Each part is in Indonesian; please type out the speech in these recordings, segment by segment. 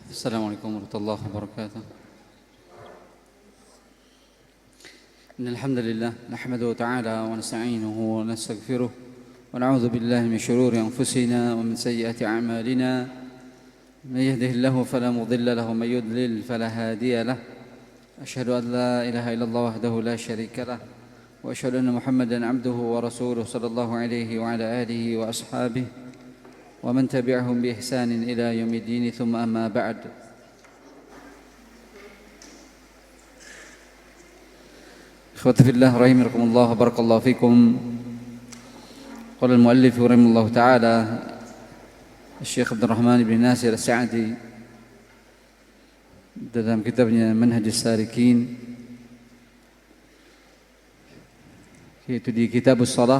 السلام عليكم ورحمة الله وبركاته. إن الحمد لله نحمده تعالى ونستعينه ونستغفره ونعوذ بالله من شرور أنفسنا ومن سيئات أعمالنا. من يهده الله فلا مضل له ومن يضلل فلا هادي له. أشهد أن لا إله إلا الله وحده لا شريك له وأشهد أن محمدا عبده ورسوله صلى الله عليه وعلى آله وأصحابه ومن تبعهم بإحسان إلى يوم الدين. ثم أما بعد. إخوتي في الله رحمكم الله وبارك الله فيكم. قال المؤلف رحمه الله تعالى الشيخ عبد الرحمن بن ناصر السعدي dalam kitabnya Manhajus Salikin, yaitu di Kitabus Shalah,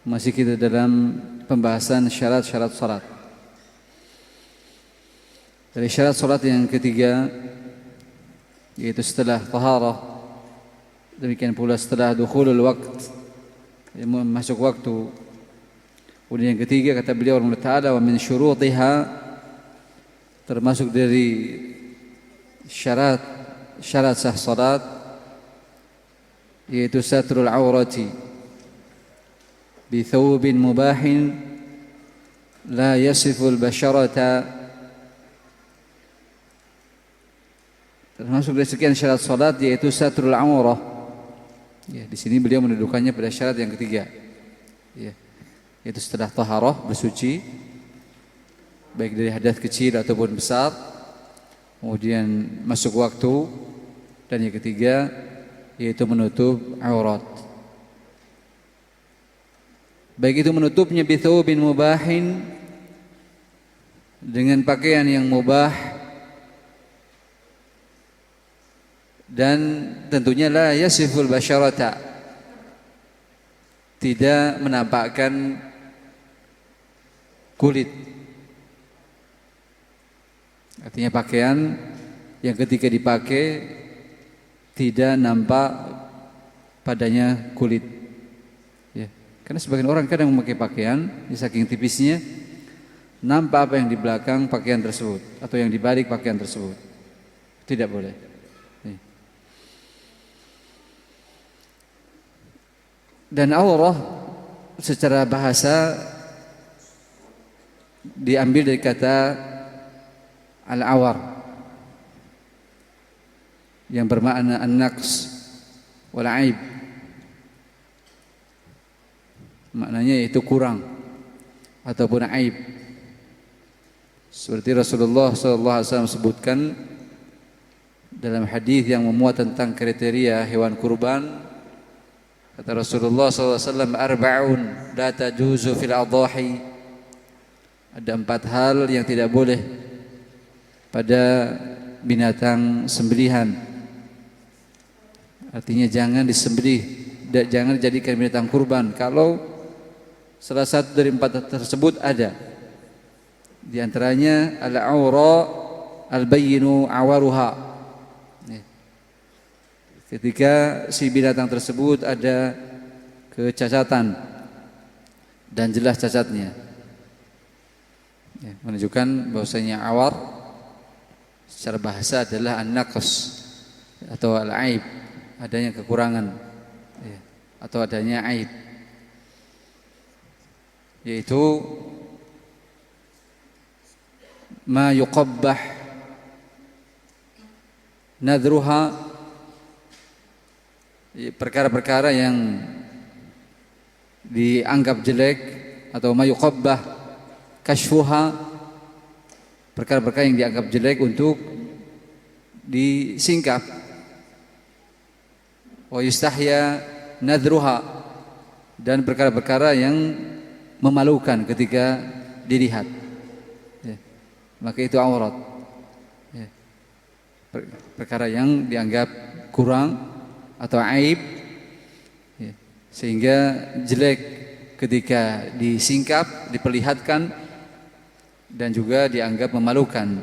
masih kita dalam pembahasan syarat-syarat salat. Dari syarat salat yang ketiga, yaitu setelah taharah, demikian pula setelah dukhulul waqt, masuk waktu. Kemudian yang ketiga kata beliau rahimahullah taala, wa min syurutiha, termasuk dari syarat sah salat, yaitu satrul aurati bi thawbin mubahin la yasiful basharata. Termasuk dari sekian syarat salat yaitu satrul aurah. Ya, di sini beliau mendudukannya pada syarat yang ketiga. Ya, yaitu setelah taharah, bersuci baik dari hadas kecil ataupun besar. Kemudian masuk waktu, dan yang ketiga yaitu menutup aurat. Baik itu menutupnya bi thawbin mubahin, dengan pakaian yang mubah, dan tentunya la yasiful basyarata, tidak menampakkan kulit. Artinya pakaian yang ketika dipakai tidak nampak padanya kulit. Ya, karena sebagian orang kadang memakai pakaian, saking tipisnya nampak apa yang di belakang pakaian tersebut atau yang di balik pakaian tersebut. Tidak boleh. Ya. Dan aurah secara bahasa diambil dari kata al-awar yang bermakna an-naqs wal aib. Maknanya yaitu kurang ataupun aib. Seperti Rasulullah SAW sebutkan dalam hadis yang memuat tentang kriteria hewan kurban. Kata Rasulullah SAW, arba'un la tajuzu fil adhahi. Ada 4 hal yang tidak boleh pada binatang sembelihan. Artinya jangan disembelih, jangan dijadikan binatang kurban kalau salah satu dari 4 tersebut ada. Di antaranya al-aura al-bayyinu awaruha. Ketika si binatang tersebut ada kecacatan dan jelas cacatnya, menunjukkan bahwasanya awar secara bahasa adalah an-naqs atau al-aib, adanya kekurangan atau adanya aib, yaitu ma yuqabbah nadruha, perkara-perkara yang dianggap jelek, atau ma yuqabbah kashfuha, perkara-perkara yang dianggap jelek untuk disingkap. Wa yustahya nadruha, dan perkara-perkara yang memalukan ketika dilihat, ya, maka itu aurat, ya, perkara yang dianggap kurang atau aib, ya, sehingga jelek ketika disingkap, diperlihatkan, dan juga dianggap memalukan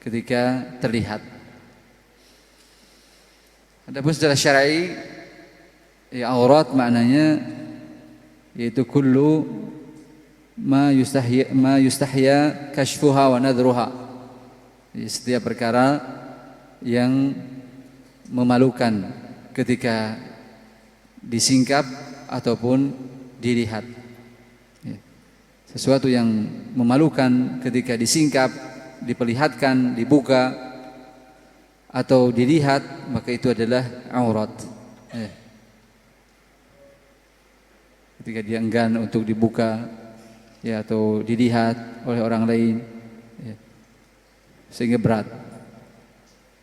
ketika terlihat. Adapun secara syar'i, ya, aurat maknanya yaitu kullu ma yustahya kashfuha wa nadruha, Jadi, setiap perkara yang memalukan ketika disingkap ataupun dilihat. Sesuatu yang memalukan ketika disingkap, diperlihatkan, dibuka atau dilihat, maka itu adalah aurat. Ketika dia enggan untuk dibuka ya, atau dilihat oleh orang lain ya, sehingga berat,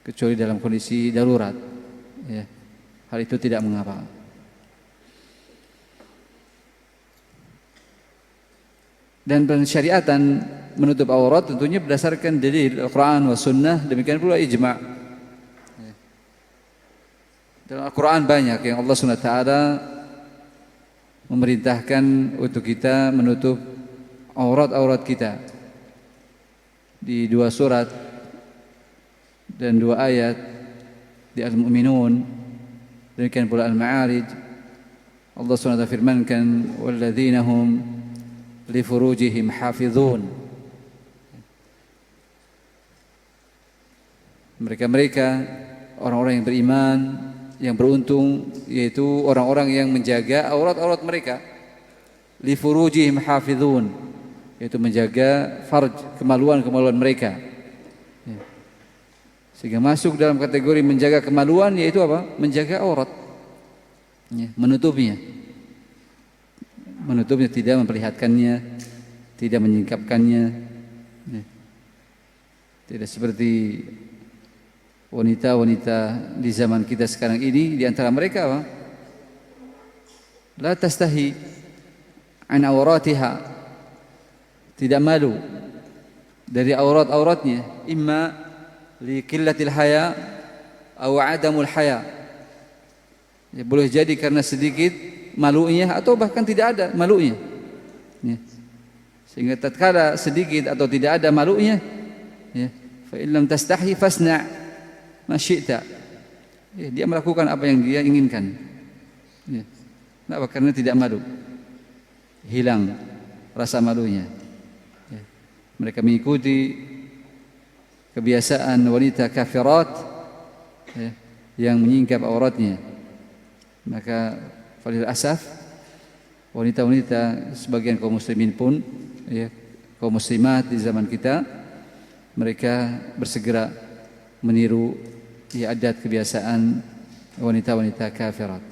kecuali dalam kondisi darurat ya, hal itu tidak mengapa. Dan pensyariatan menutup aurat tentunya berdasarkan dalil Al-Quran wa Sunnah, demikian pula ijma'. Dalam Al-Quran banyak yang Allah SWT memerintahkan untuk kita menutup aurat-aurat kita. Di 2 surat dan 2 ayat di Al-Mu'minun, demikian pula Al-Ma'arij, Allah SWT firmankan walladzina hum li furujihim hafizun. Mereka-mereka orang-orang yang beriman, yang beruntung, yaitu orang-orang yang menjaga aurat-aurat mereka. Li furujihim hafizun, yaitu menjaga farj, kemaluan-kemaluan mereka. Sehingga masuk dalam kategori menjaga kemaluan, yaitu apa? Menjaga aurat, menutupnya. Menutupnya, tidak memperlihatkannya, tidak menyingkapkannya. Tidak seperti wanita-wanita di zaman kita sekarang ini, di antara mereka apa? La tastahi an auratiha, tidak malu dari aurat-auratnya, imma li qillatil haya atau adamul haya. Ya, boleh jadi karena sedikit malunya atau bahkan tidak ada malunya ya. Sehingga tatkala sedikit atau tidak ada malunya ya, fa in lam tastahi fasna' ma syi'ta ya, dia melakukan apa yang dia inginkan ya. Kenapa? Karena tidak malu, hilang rasa malunya ya. Mereka mengikuti kebiasaan wanita kafirat ya, yang menyingkap auratnya. Maka falil asaf, wanita-wanita sebagian kaum muslimin pun ya, kaum muslimat di zaman kita, mereka bersegera meniru ya, adat kebiasaan wanita-wanita kafirat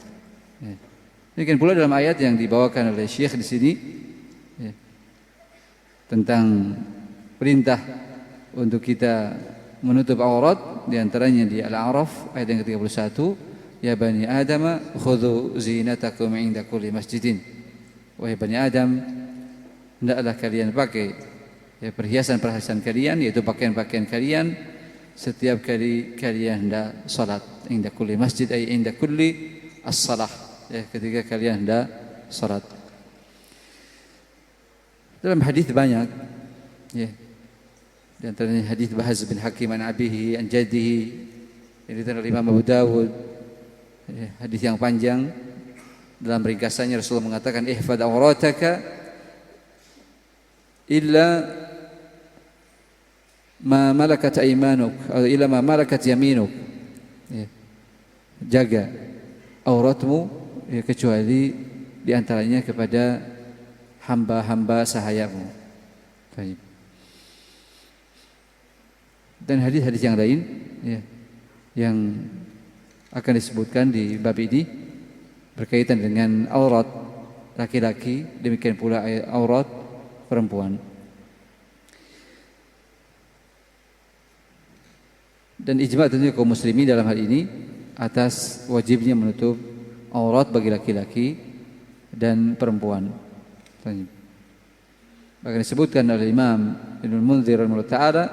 ya. Demikian pula dalam ayat yang dibawakan oleh Syekh di sini ya, tentang perintah untuk kita menutup aurat, di antaranya di Al-A'raf ayat yang ke-31, ya bani Adam khudhu zinatakum inda kulli masjidin. Wahai bani Adam, hendaklah kalian pakai ya, perhiasan-perhiasan kalian, yaitu pakaian-pakaian kalian setiap kali kalian hendak salat. Inda kulli masjid ay inda kulli as-salah ya, ketika kalian hendak salat. Dalam hadis banyak ya, di antaranya hadis Bahz bin Hakim an abihi an jaddihi yang diterima oleh Imam Abu Dawud. Hadis yang panjang, dalam ringkasannya Rasulullah mengatakan ihfad aurataka illa ma malakat aymanuk atau illa ma malakat yaminuk ya. Jaga auratmu ya, kecuali diantaranya kepada hamba-hamba sahayamu. Dan hadis-hadis yang lain ya, yang akan disebutkan di bab ini berkaitan dengan aurat laki-laki, demikian pula aurat perempuan. Dan ijma' tentunya kaum muslimin dalam hal ini atas wajibnya menutup aurat bagi laki-laki dan perempuan. Bahkan disebutkan oleh Imam Ibnul Munzir rahimahullah ta'ala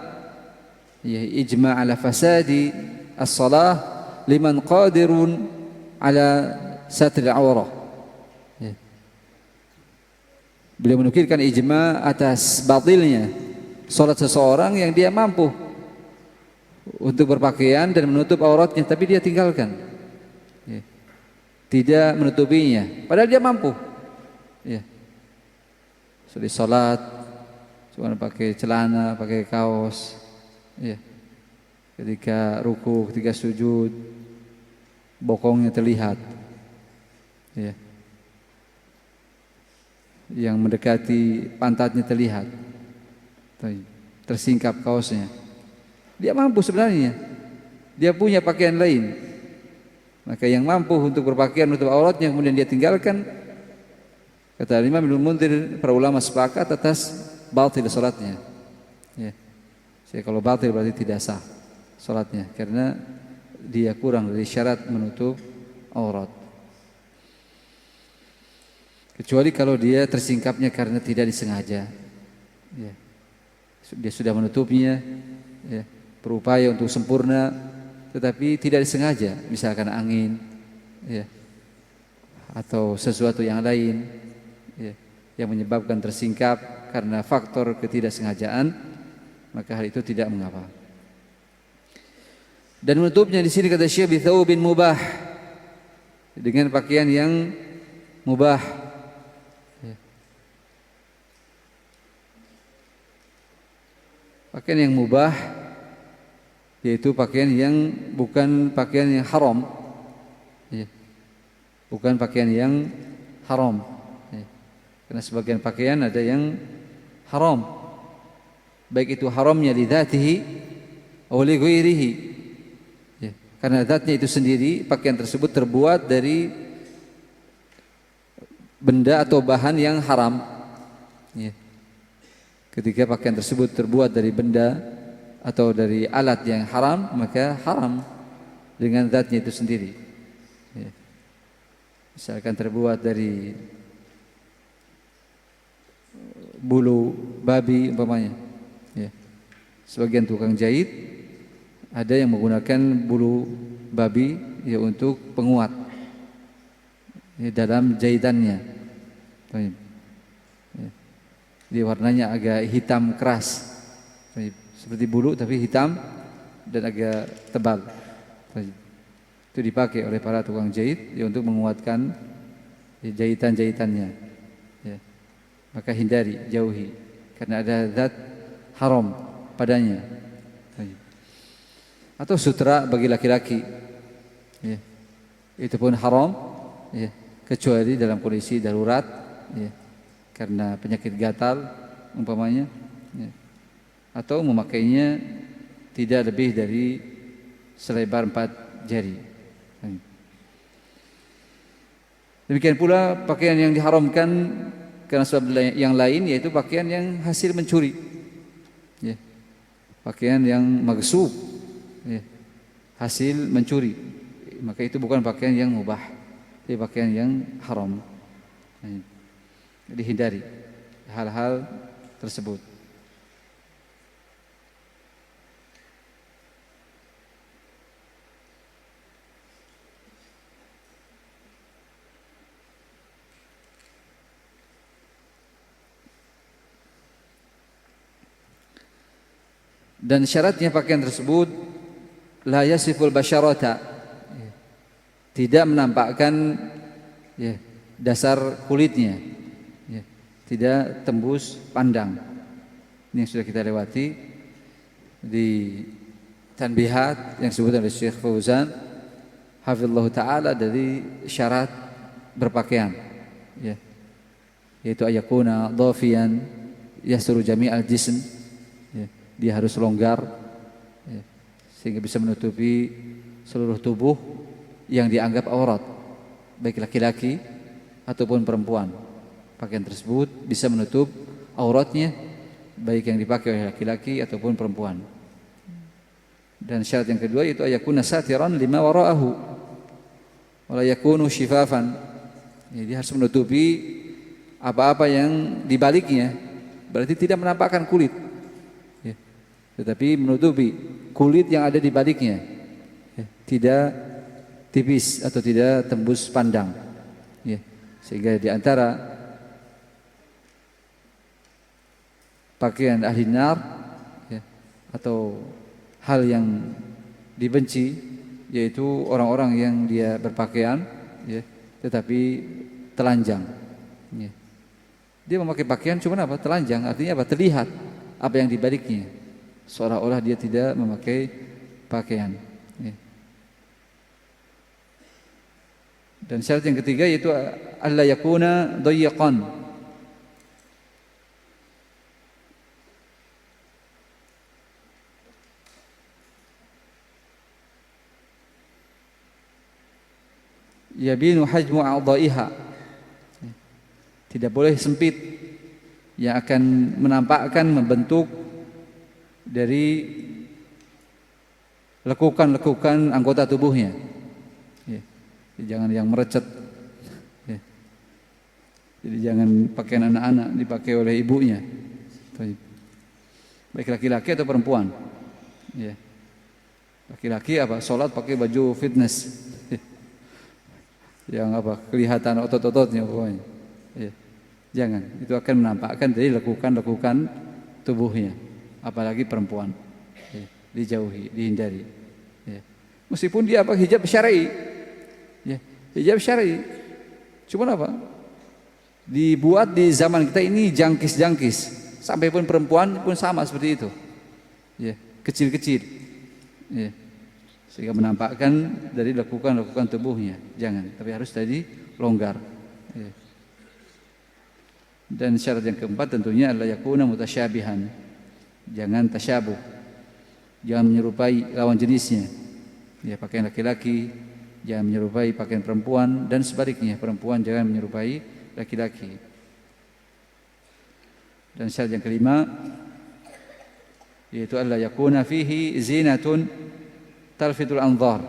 ya, ijma' ala fasadi as-salah liman qadirun ala satril aurah ya. Beliau menukilkan ijma' atas batilnya salat seseorang yang dia mampu untuk berpakaian dan menutup auratnya, tapi dia tinggalkan ya, tidak menutupinya padahal dia mampu ya. Salat cuma pakai celana, pakai kaos ya, ketika ruku, ketika sujud, bokongnya terlihat, ya. Yang mendekati pantatnya terlihat, tersingkap kaosnya. Dia mampu sebenarnya, dia punya pakaian lain. Maka yang mampu untuk berpakaian menutup auratnya kemudian dia tinggalkan, kata Imam Ibnu Munzir, para ulama sepakat atas batil salatnya. Ya. Jadi kalau batil berarti tidak sah salatnya karena dia kurang dari syarat menutup aurat. Kecuali kalau dia tersingkapnya karena tidak disengaja. Ya. Dia sudah menutupnya, ya, berupaya untuk sempurna, tetapi tidak disengaja, misalkan angin, ya, atau sesuatu yang lain, ya, yang menyebabkan tersingkap karena faktor ketidaksengajaan, maka hal itu tidak mengapa. Dan menutupnya di sini kata Syekh bi thawbin mubah, dengan pakaian yang mubah. Pakaian yang mubah yaitu pakaian yang bukan pakaian yang haram, ya. Bukan pakaian yang haram, ya. Karena sebagian pakaian ada yang haram, baik itu haramnya li dzatihi aw li ghairihi, ya. Karena zatnya itu sendiri pakaian tersebut terbuat dari benda atau bahan yang haram, ya. Ketika pakaian tersebut terbuat dari benda atau dari alat yang haram, maka haram dengan zatnya itu sendiri. Ya. Misalkan terbuat dari bulu babi umpamanya. Ya. Sebagian tukang jahit ada yang menggunakan bulu babi, ya, untuk penguat, ya, dalam jahitannya. Ya. Dia warnanya agak hitam keras, seperti bulu tapi hitam dan agak tebal. Itu dipakai oleh para tukang jahit, ya, untuk menguatkan jahitan-jahitannya, ya. Maka hindari, jauhi, karena ada zat haram padanya. Atau sutra bagi laki-laki, ya, itu pun haram, ya, kecuali dalam kondisi darurat, ya, karena penyakit gatal umpamanya, ya. Atau memakainya tidak lebih dari selebar 4 jari. Demikian pula pakaian yang diharamkan karena sebab yang lain, yaitu pakaian yang hasil mencuri, ya. Pakaian yang maghsub, ya, hasil mencuri, maka itu bukan pakaian yang mubah, itu pakaian yang haram. Dihindari hal-hal tersebut. Dan syaratnya pakaian tersebut la yasiful basyarata, tidak menampakkan, ya, dasar kulitnya, ya, tidak tembus pandang. Ini yang sudah kita lewati di tanbihat yang disebutkan oleh Syekh Fauzan hafizallahu taala dari syarat berpakaian, ya, yaitu ayakuna dhafiyan yasturu jami'al jism, ya, dia harus longgar, ya, sehingga bisa menutupi seluruh tubuh yang dianggap aurat, baik laki-laki ataupun perempuan. Pakaian tersebut bisa menutup auratnya, baik yang dipakai oleh laki-laki ataupun perempuan. Dan syarat yang kedua itu ayakuna satiran lima wara'ahu wala yakunu syifafan. Jadi harus menutupi apa-apa yang dibaliknya, berarti tidak menampakkan kulit, ya, tetapi menutupi kulit yang ada di baliknya, ya, tidak tipis atau tidak tembus pandang, ya. Sehingga di antara pakaian ahli nar, ya, atau hal yang dibenci, yaitu orang-orang yang dia berpakaian, ya, tetapi telanjang, ya. Dia memakai pakaian cuma apa? Telanjang, artinya apa? Terlihat apa yang dibaliknya, seolah-olah dia tidak memakai pakaian. Ya. Dan syarat yang ketiga yaitu alla yakuna dayyiqan. Yabinu hajmu a'dha'iha. Tidak boleh sempit yang akan menampakkan membentuk dari lekukan-lekukan anggota tubuhnya. Ya. Jangan yang merecet. Ya. Jadi jangan pakaian anak-anak dipakai oleh ibunya. Baik laki-laki atau perempuan. Ya. Laki-laki apa? Sholat pakai baju fitness. Yang apa? Kelihatan otot-ototnya pokoknya. Ya. Jangan. Itu akan menampakkan dari lekukan-lekukan tubuhnya. Apalagi perempuan. Ya. Dijauhi, dihindari. Ya. Meskipun dia apa? Hijab syar'i. Ya. Hijab syar'i. Cuma apa? Dibuat di zaman kita ini jangkis-jangkis. Sampai pun perempuan pun sama seperti itu. Ya. Kecil-kecil. Ya. Sehingga menampakkan dari lekukan-lekukan tubuhnya. Jangan, tapi harus tadi longgar. Ya. Dan syarat yang keempat tentunya adalah yakuna mutasyabihan. Jangan tasyabuh. Jangan menyerupai lawan jenisnya. Ya, pakaian laki-laki jangan menyerupai pakaian perempuan dan sebaliknya, perempuan jangan menyerupai laki-laki. Dan syarat yang kelima yaitu alla yakuna fihi zinatun talfitul anzar.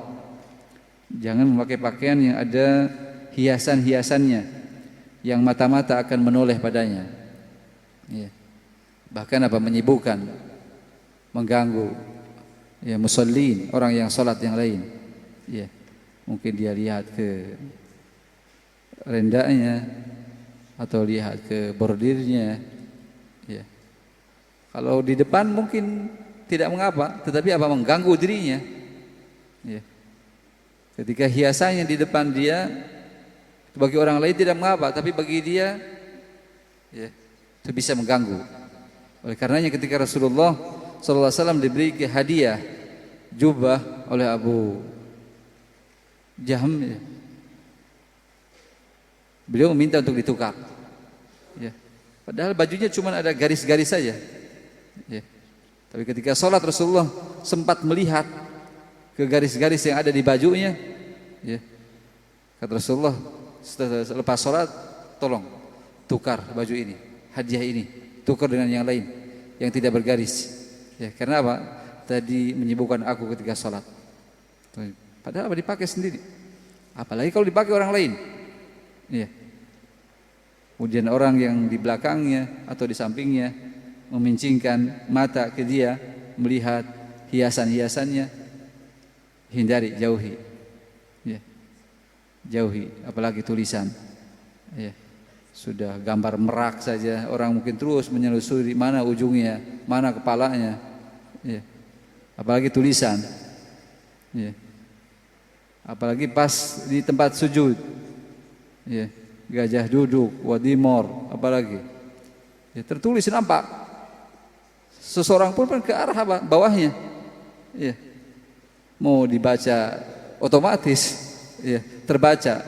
Jangan memakai pakaian yang ada hiasan-hiasannya yang mata-mata akan menoleh padanya. Ya. Bahkan apa? Menyibukkan, mengganggu ya musallin, orang yang salat yang lain. Ya. Mungkin dia lihat ke rendahnya atau lihat ke bordirnya. Ya. Kalau di depan mungkin tidak mengapa, tetapi apa? Mengganggu dirinya. Ya. Ketika hiasannya di depan dia, bagi orang lain tidak mengapa, tapi bagi dia ya, itu bisa mengganggu. Oleh karenanya ketika Rasulullah SAW diberi hadiah jubah oleh Abu Jahm, ya, beliau meminta untuk ditukar. Ya. Padahal bajunya cuma ada garis-garis saja. Ya. Tapi ketika sholat Rasulullah sempat melihat ke garis-garis yang ada di bajunya. Ya. Kata Rasulullah, selepas sholat, tolong tukar baju ini, hadiah ini, tukar dengan yang lain yang tidak bergaris. Ya, karena apa? Tadi menyibukkan aku ketika sholat. Padahal apa? Dipakai sendiri. Apalagi kalau dipakai orang lain. Ya. Kemudian orang yang di belakangnya atau di sampingnya memincingkan mata ke dia, melihat hiasan-hiasannya, hindari, jauhi. Ya. Jauhi, apalagi tulisan. Ya. Sudah gambar merak saja, orang mungkin terus menyelusuri mana ujungnya, mana kepalanya. Ya. Apalagi tulisan. Ya. Apalagi pas di tempat sujud. Ya. Gajah duduk, wadimor, apalagi. Ya, tertulis nampak. Seseorang pun ke arah bawahnya. Ya. Mau dibaca otomatis, ya, terbaca.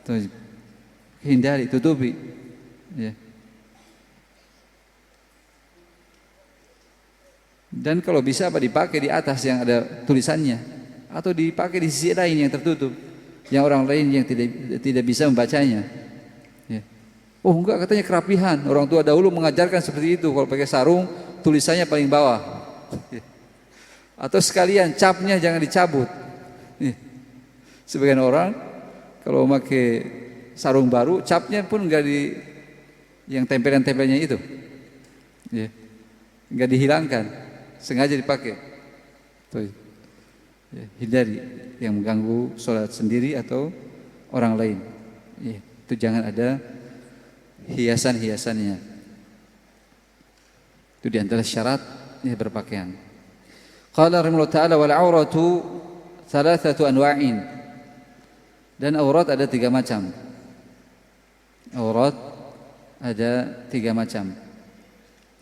Tuh, hindari, tutupi. Ya. Dan kalau bisa apa dipakai di atas yang ada tulisannya, atau dipakai di sisi lain yang tertutup, yang orang lain yang tidak bisa membacanya. Ya. Oh enggak, katanya kerapihan. Orang tua dahulu mengajarkan seperti itu. Kalau pakai sarung, tulisannya paling bawah. Ya. Atau sekalian capnya jangan dicabut. Sebagian orang kalau pakai sarung baru, capnya pun enggak di yang tempelan-tempelnya itu. Ya. Enggak dihilangkan, sengaja dipakai. Tuh. Ya, hindari yang mengganggu sholat sendiri atau orang lain. Ya, itu jangan ada hiasan-hiasannya. Itu di antara syarat ya, berpakaian. Qala rahimahullah ta'ala wal auratu thalathatu anwa'in. Dan aurat ada 3 macam. Aurat ada 3 macam.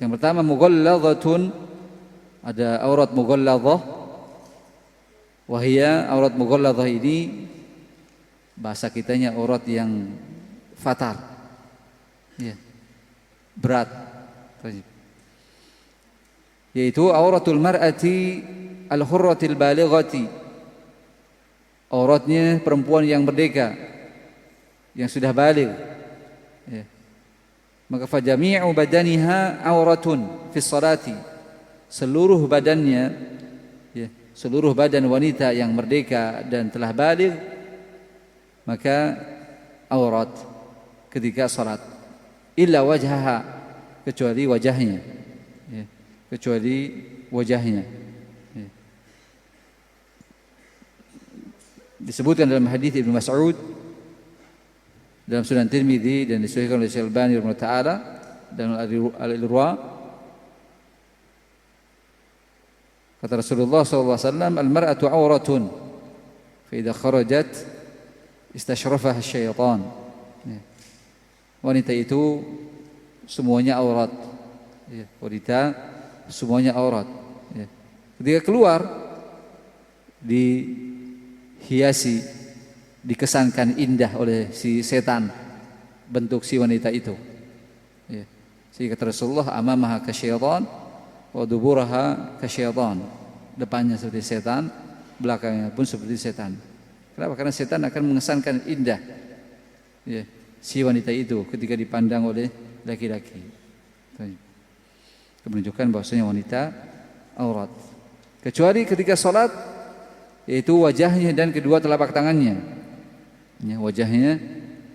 Yang pertama mughalladhatun, ada aurat mughalladhah. Wahia aurat mughalladhah ini bahasa kitanya aurat yang fatal, ya, berat, yaitu auratul mar'ati al-hurratil balighati, auratnya perempuan yang merdeka, yang sudah baligh, ya. Maka fajami'u badaniha auratun fi sholati, seluruh badannya, ya, seluruh badan wanita yang merdeka dan telah baligh maka aurat ketika salat, illa wajhaha, kecuali wajahnya, ya, kecuali wajahnya, ya. Disebutkan dalam hadis Ibnu Mas'ud dalam Sunan Tirmidzi dan disahihkan oleh Syekh Al-Albani rahimahullah taala dan Al-Irwa, kata Rasulullah sallallahu alaihi wasallam, al-mar'atu auratun fa idza kharajat istashrafaha syaitan, ya. Wanita itu semuanya aurat, ya. Wanita semuanya aurat, ya. Ketika keluar dihiasi, dikesankan indah oleh si setan bentuk si wanita itu, ya. Sehingga kata Rasulullah, amamaha kasyaitan wa duburaha kasyaitan, depannya seperti setan, belakangnya pun seperti setan. Kenapa? Karena setan akan mengesankan indah, ya, si wanita itu ketika dipandang oleh laki-laki. Itu menunjukkan bahwasanya wanita aurat, kecuali ketika salat, yaitu wajahnya dan kedua telapak tangannya, ya, wajahnya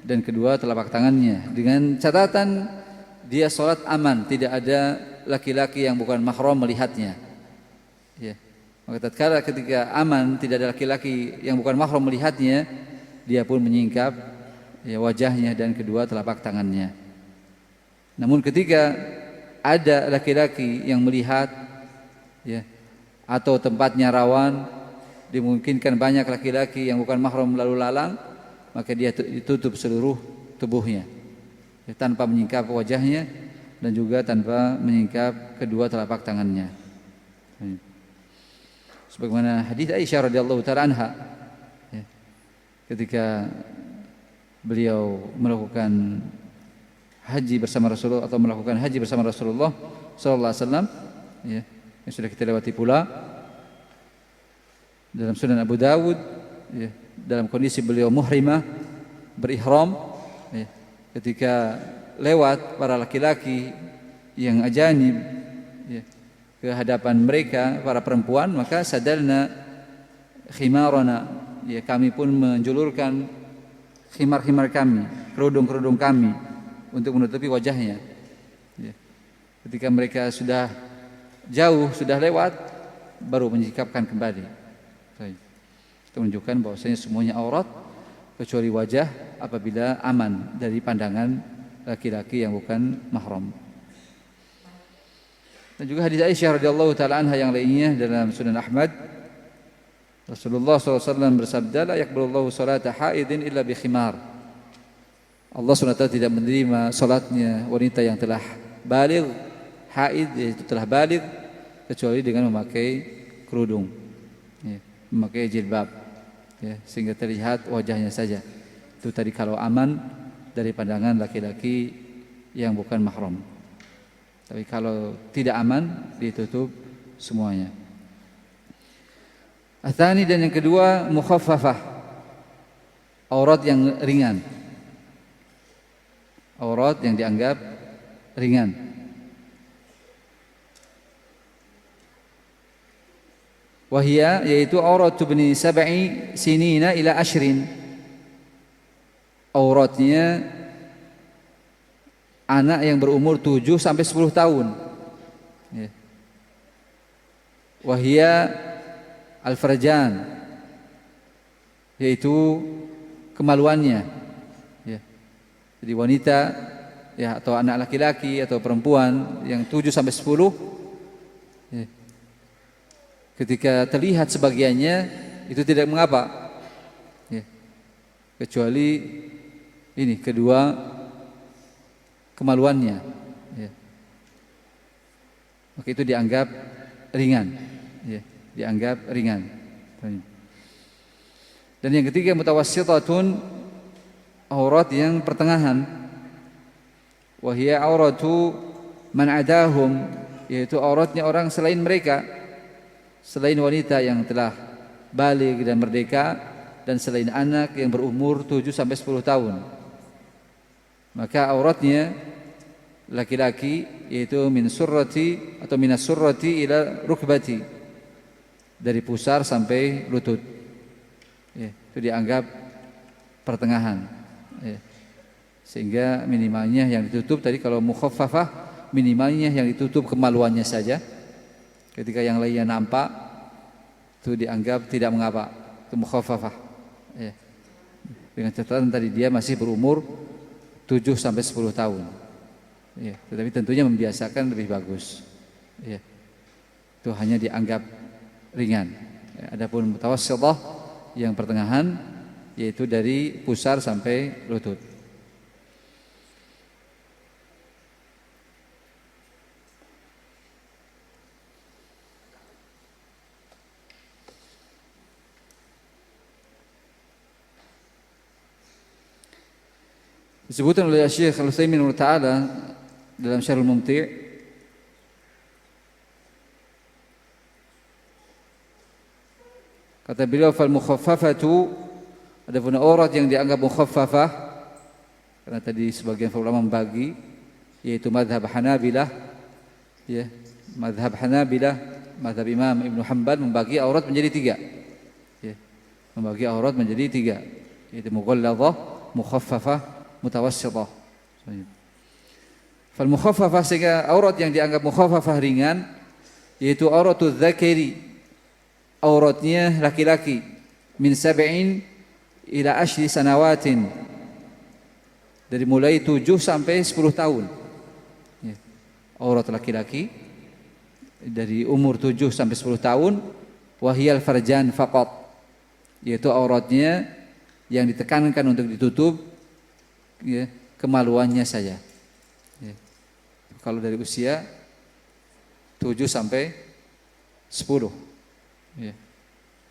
dan kedua telapak tangannya, dengan catatan dia salat aman, tidak ada laki-laki yang bukan mahram melihatnya, ya. Maka tatkala ketika aman, tidak ada laki-laki yang bukan mahram melihatnya, dia pun menyingkap, ya, wajahnya dan kedua telapak tangannya. Namun ketika ada laki-laki yang melihat, ya, atau tempatnya rawan, dimungkinkan banyak laki-laki yang bukan mahram lalu lalang, maka dia ditutup seluruh tubuhnya, ya, tanpa menyingkap wajahnya dan juga tanpa menyingkap kedua telapak tangannya. Sebagaimana hadis Aisyah radhiyallahu taala anha, ya, ketika beliau melakukan haji bersama Rasulullah atau melakukan haji bersama Rasulullah sallallahu alaihi wasallam, ya, yang sudah kita lewati pula dalam Sunan Abu Dawud, ya, dalam kondisi beliau muhrimah berihram, ya, ketika lewat para laki-laki yang ajanib, ya, ke hadapan mereka para perempuan, maka sadalna khimarana, ya, kami pun menjulurkan khimar-khimar kami, kerudung-kerudung kami untuk menutupi wajahnya, ya. Ketika mereka sudah jauh, sudah lewat, baru menyikapkan kembali. Itu menunjukkan bahwasanya semuanya aurat kecuali wajah apabila aman dari pandangan laki-laki yang bukan mahram. Dan juga hadis Aisyah radhiyallahu taala anha yang lainnya dalam Sunan Ahmad, Rasulullah SAW bersabda, la yaqbalullahu salata haidin illa bi khimar. Allah SWT tidak menerima salatnya wanita yang telah baligh, haid, yaitu telah baligh, kecuali dengan memakai kerudung, ya, memakai jilbab, ya, sehingga terlihat wajahnya saja. Itu tadi kalau aman dari pandangan laki-laki yang bukan mahram. Tapi kalau tidak aman, ditutup semuanya. Atsani, dan yang kedua, mukhaffafah, aurat yang ringan, aurat yang dianggap ringan. Wahia, yaitu aurat ibni sab'i sinina ila ashrin, auratnya anak yang berumur 7 sampai 10 tahun, ya. Wahia al-farjan, yaitu kemaluannya, ya. Jadi wanita, ya, atau anak laki-laki atau perempuan yang 7 sampai 10, ya, ketika terlihat sebagiannya itu tidak mengapa, ya, kecuali ini kedua kemaluannya, ya. Maka itu dianggap ringan, ya, dianggap ringan. Dan yang ketiga mutawassitatun, aurat yang pertengahan. Wa hiya auratu man adahum, yaitu auratnya orang selain mereka, selain wanita yang telah baligh dan merdeka, dan selain anak yang berumur 7 sampai 10 tahun. Maka auratnya laki-laki yaitu min surrati atau minas surrati ila rukbati, dari pusar sampai lutut. Ya, itu dianggap pertengahan. Ya. Sehingga minimalnya yang ditutup tadi, kalau mukhaffafah minimalnya yang ditutup kemaluannya saja. Ketika yang lainnya nampak itu dianggap tidak mengapa, itu mukhaffafah. Ya. Dengan catatan tadi dia masih berumur 7 sampai 10 tahun. Ya, tetapi tentunya membiasakan lebih bagus. Ya. Itu hanya dianggap ringan. Ya, adapun mutawassithah yang pertengahan, yaitu dari pusar sampai lutut. Disebutkan oleh Syekh Al-Utsaimin Ta'ala dalam Syarhul Mumti', kata beliau, fal mukhaffafatu, adapun aurat yang dianggap mukhaffafah, karena tadi sebagian ulama membagi, yaitu mazhab Hanabilah, ya, mazhab Hanabilah, mazhab Imam Ibnu Hanbal membagi aurat menjadi 3. Ya, membagi aurat menjadi 3, yaitu mughalladhah, mukhaffafah, mutawassithah. Fal mukhaffafah, sehingga aurat yang dianggap mukhaffafah ringan, yaitu auratul dzakari, auratnya laki-laki, min 7 ila 10 sanawatin, dari mulai 7 sampai 10 tahun. Ya. Aurat laki-laki dari umur 7 sampai 10 tahun, wahiyal farjan faqat, yaitu auratnya yang ditekankan untuk ditutup, ya, kemaluannya saja. Ya. Kalau dari usia 7 sampai 10. Ya.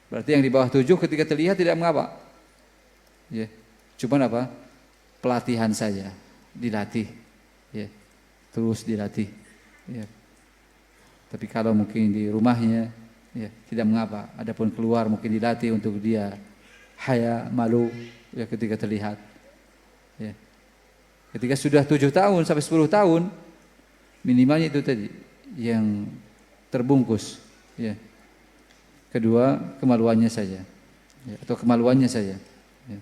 Berarti yang di bawah 7 ketika terlihat tidak mengapa. Ya. Cuman apa? Pelatihan saja, dilatih. Ya. Terus dilatih. Ya. Tapi kalau mungkin di rumahnya, ya, tidak mengapa. Adapun keluar mungkin dilatih untuk dia haya, malu, ya, ketika terlihat. Ya. Ketika sudah 7 tahun sampai 10 tahun, minimalnya itu tadi yang terbungkus. Ya. Kedua, kemaluannya saja, ya, atau kemaluannya saja. Ya.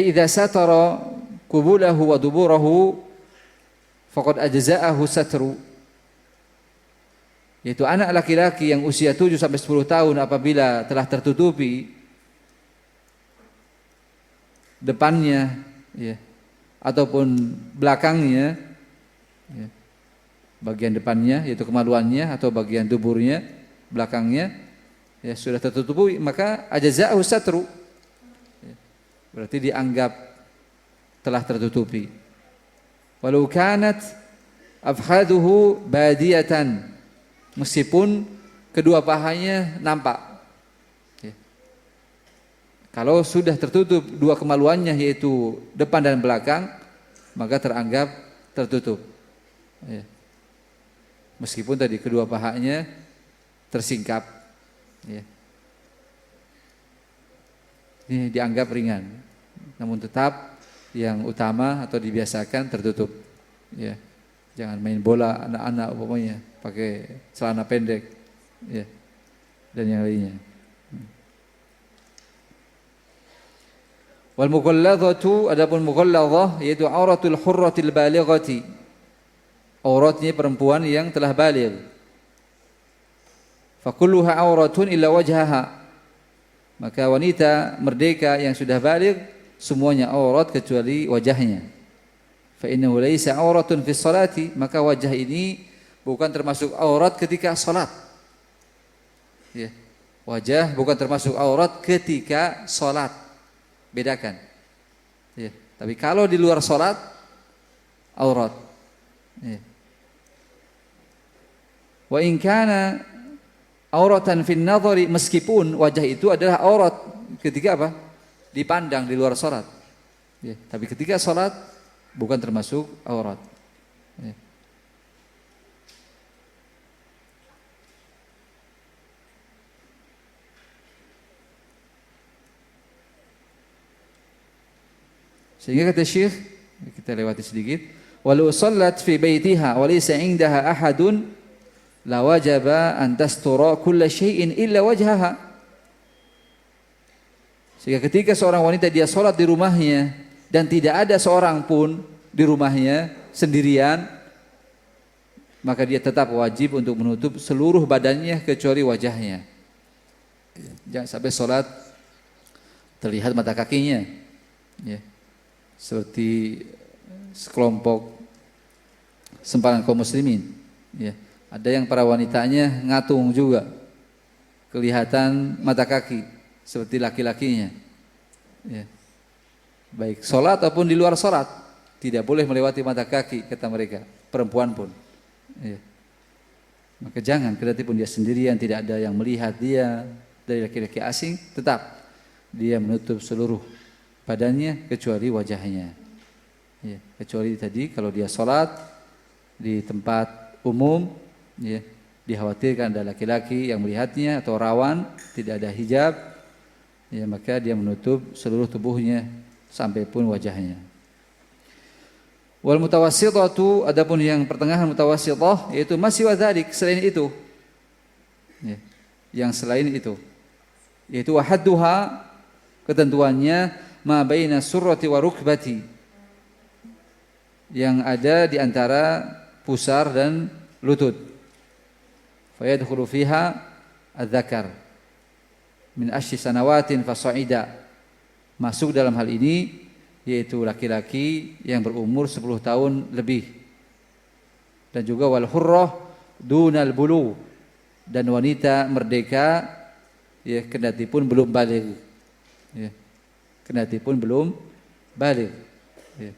Idza satara qubulahu wa duburahu faqad ajza'ahu satru, yaitu anak laki-laki yang usia 7 sampai 10 tahun apabila telah tertutupi depannya, ya, ataupun belakangnya, ya, bagian depannya yaitu kemaluannya atau bagian duburnya, belakangnya, ya, sudah tertutupi, maka ajza'ahu satru, ya, berarti dianggap telah tertutupi. Walau kanat afhaduhu badiyatan, meskipun kedua pahanya nampak. Ya. Kalau sudah tertutup dua kemaluannya yaitu depan dan belakang, maka teranggap tertutup. Ya. Meskipun tadi kedua pahanya tersingkap, ya. Ini dianggap ringan, namun tetap yang utama atau dibiasakan tertutup. Ya. Jangan main bola anak-anak umpamanya pakai celana pendek, ya, dan yang lainnya. Wal mughalladhatu, adapun mughalladhah yaitu auratul hurratil balighati, auratnya perempuan yang telah baligh. Fakulluha auratun illa wajhaha, maka wanita merdeka yang sudah baligh semuanya aurat kecuali wajahnya. Fa innahu laisa auratun fi sholati, maka wajah ini bukan termasuk aurat ketika salat. Ya. Wajah bukan termasuk aurat ketika salat. Bedakan. Ya. Tapi kalau di luar salat aurat. Ya. Wa in kana auratan fin nadhari, meskipun wajah itu adalah aurat ketika apa? Dipandang di luar salat. Ya, tapi ketika salat bukan termasuk aurat. Ya. Sehingga kata Syekh, kita lewati sedikit, walau sallat fi baitiha wa laysa 'indaha ahadun la wajaba an tastura kulla syai'in illa wajhaha. Sehingga ketika seorang wanita dia salat di rumahnya dan tidak ada seorang pun di rumahnya sendirian, maka dia tetap wajib untuk menutup seluruh badannya kecuali wajahnya. Jangan sampai salat terlihat mata kakinya. Ya. Seperti sekelompok sempalan kaum muslimin, ya. Ada yang para wanitanya ngatung juga, kelihatan mata kaki seperti laki-lakinya, ya. Baik sholat ataupun di luar sholat tidak boleh melewati mata kaki, kata mereka, perempuan pun, ya. Maka jangan, kendati pun dia sendirian, tidak ada yang melihat dia dari laki-laki asing, tetap dia menutup seluruh badannya kecuali wajahnya, ya, kecuali tadi kalau dia sholat di tempat umum, ya, dikhawatirkan ada laki-laki yang melihatnya atau rawan, tidak ada hijab, ya, maka dia menutup seluruh tubuhnya sampai pun wajahnya. Wal mutawassithatu, adapun yang pertengahan mutawassithah yaitu masih wadzalik, selain itu, ya, yang selain itu, yaitu wahadduha, ketentuannya ma baina surrati wa rukbati, yang ada di antara pusar dan lutut. Fa yadkhulu fiha adzakar min asy sanawatin fasa'ida, masuk dalam hal ini yaitu laki-laki yang berumur 10 tahun lebih, dan juga wal hurrah dunal bulu, dan wanita merdeka, ya, kendati pun belum baligh, ya, kendati pun belum baligh, ya.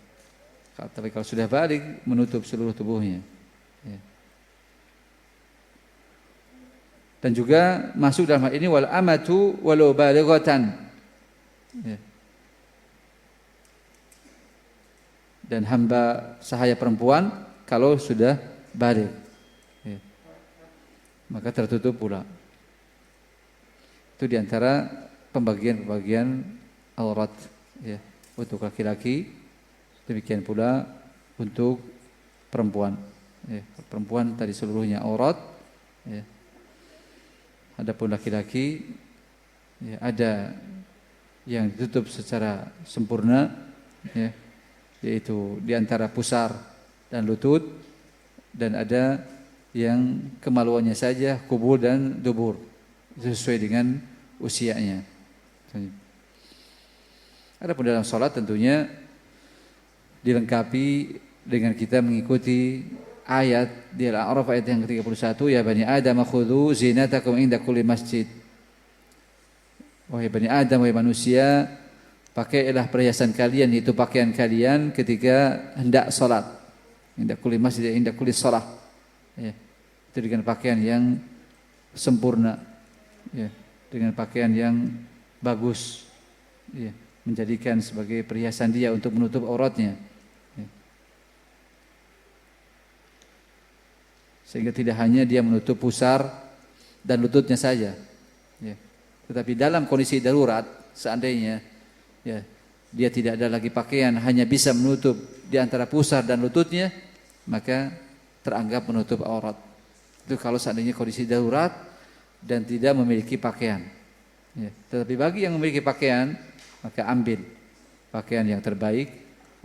Tapi kalau sudah baligh menutup seluruh tubuhnya, ya. Dan juga masuk dalam hal ini wal amatu walau balighatan, ya. Dan hamba sahaya perempuan kalau sudah baligh, ya, maka tertutup pula. Itu diantara pembagian-pembagian aurat, ya, untuk laki-laki, demikian pula untuk perempuan, ya. Perempuan tadi seluruhnya aurat, ya. Adapun laki-laki, ya, ada yang ditutup secara sempurna, ya, yaitu diantara pusar dan lutut, dan ada yang kemaluannya saja kubul dan dubur, sesuai dengan usianya. Adapun dalam sholat tentunya dilengkapi dengan kita mengikuti ayat di Al-A'raf ayat yang ke-31, ya bani Adam khudhu zinatakum inda kulli masjid. Wahai bani Adam, wahai manusia, pakailah perhiasan kalian, yaitu pakaian kalian ketika hendak sholat. Inda kulli masjid, inda kulli sholat, ya. Itu dengan pakaian yang sempurna, ya, dengan pakaian yang bagus, ya, menjadikan sebagai perhiasan dia untuk menutup auratnya, ya. Sehingga tidak hanya dia menutup pusar dan lututnya saja, ya, tetapi dalam kondisi darurat, seandainya, ya, dia tidak ada lagi pakaian, hanya bisa menutup di antara pusar dan lututnya, maka teranggap menutup aurat. Itu kalau seandainya kondisi darurat dan tidak memiliki pakaian, ya. Tetapi bagi yang memiliki pakaian, maka ambil pakaian yang terbaik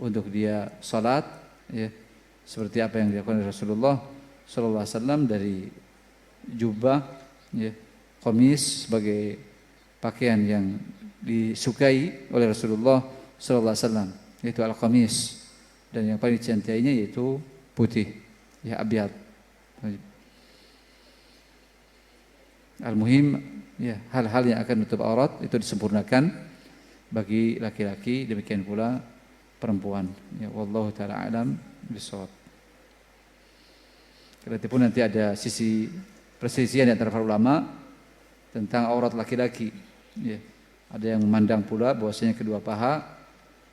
untuk dia salat, ya, seperti apa yang dilakukan Rasulullah sallallahu alaihi wasallam, dari jubah, ya, qamis sebagai pakaian yang disukai oleh Rasulullah sallallahu alaihi wasallam, yaitu al-qamis, dan yang paling dicintainya yaitu putih, ya, abyad. Al-muhim, ya, hal-hal yang akan menutup aurat itu disempurnakan bagi laki-laki, demikian pula perempuan, ya, wallahu taala alam bisawab. Berarti pun nanti ada sisi perselisihan di antara para ulama tentang aurat laki-laki. Ya. Ada yang memandang pula bahwasanya kedua paha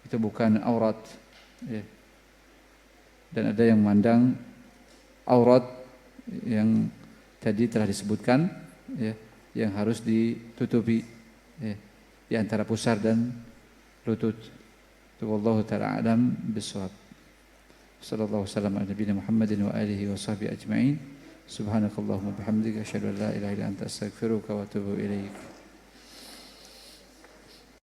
itu bukan aurat. Ya. Dan ada yang memandang aurat yang tadi telah disebutkan, ya, yang harus ditutupi, ya, di antara pusar dan lutut. Wallahu ta'ala a'lam bissawab. Sallallahu wasallam ala nabiyina Muhammadin wa alihi wa sahbihi ajma'in. Subhanakallahumma bihamdika asyhadu an la ilaha illa anta astaghfiruka wa atubu ilaik.